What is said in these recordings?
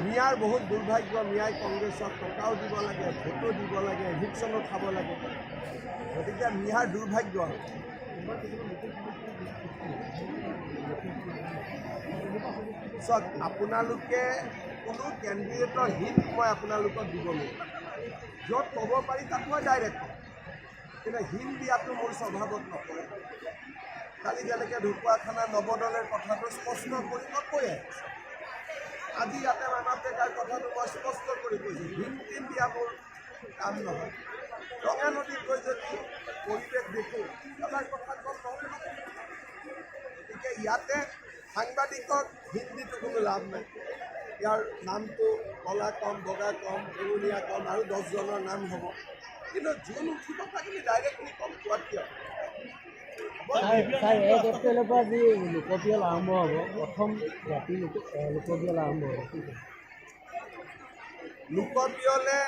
মিয়াৰ বহুত দুৰ্ভাগ্য, মিয়াই কংগ্ৰেছক টকাও দিব লাগে, ভোটো দিব লাগে, ইভিকশ্যনো খাব লাগে। গতিকে মিয়াৰ দুৰ্ভাগ্য। চাওক, আপোনালোকে কোনো কেণ্ডিডেটৰ হিট মই আপোনালোকক দিব নোৱাৰোঁ। য'ত ক'ব পাৰি তাত মই ডাইৰেক্ট ক'ম, কিন্তু হিট দিয়াটো মোৰ স্বভাৱত নপৰে। কালি যেনেকৈ ঢকুৱাখানা নৱদলৰ কথাটো স্পষ্ট কৰি মই কৈ আহিছোঁ। আজি ইয়াতে মানৱ ডেকাৰ কথাটো মই স্পষ্ট কৰি কৈছোঁ, হিট দিয়া মোৰ কাম নহয়। ৰঙা নদীত গৈ যদি পৰিৱেশ দেখোঁ তাৰ কথা কম নহয়। গতিকে ইয়াতে সাংবাদিকক হিন্দীটো কোনো লাভ নাই। ইয়াৰ নামটো কলা কম, বগা কম, বেঙুনীয়া কম আৰু 10 জনৰ নাম হ'ব, কিন্তু যোন উঠিব তাকে ডাইৰেক্টলি কম কোৱাত কিয়? 1 এপ্ৰিলৰ পৰা যি লোকপিয়ল আৰম্ভ হ'ব, প্ৰথম ৰাতি লোকপিয়ল আৰম্ভ হ'ব। লোকপিয়লে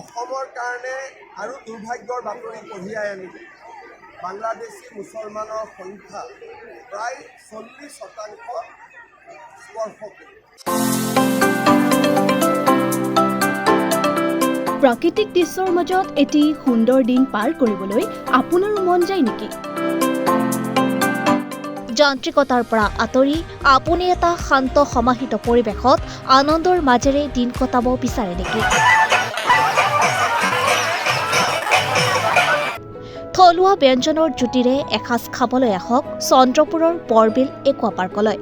অসমৰ কাৰণে আৰু দুৰ্ভাগ্যৰ বাতৰি কঢ়িয়াই আনিব। বাংলাদেশী মুছলমানৰ সংখ্যা প্ৰায় 40% স্পৰ্শ কৰিব। প্ৰাকৃতিক দৃশ্যৰ মাজত এটি সুন্দৰ দিন পাৰ কৰিবলৈ আপোনাৰো মন যায় নেকি? যান্ত্ৰিকতাৰ পৰা আঁতৰি আপুনি এটা শান্ত সমাহিত পৰিৱেশত আনন্দৰ মাজেৰে দিন কটাব বিচাৰে নেকি? থলুৱা ব্যঞ্জনৰ জুতিৰে এসাঁজ খাবলৈ আহক চন্দ্ৰপুৰৰ বৰবিল একুৱা পাৰ্কলৈ।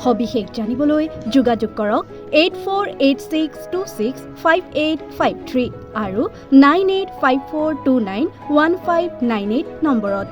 সবিশেষ জানিবলৈ যোগাযোগ কৰক 8486265853 আৰু 9854291598 নম্বৰত।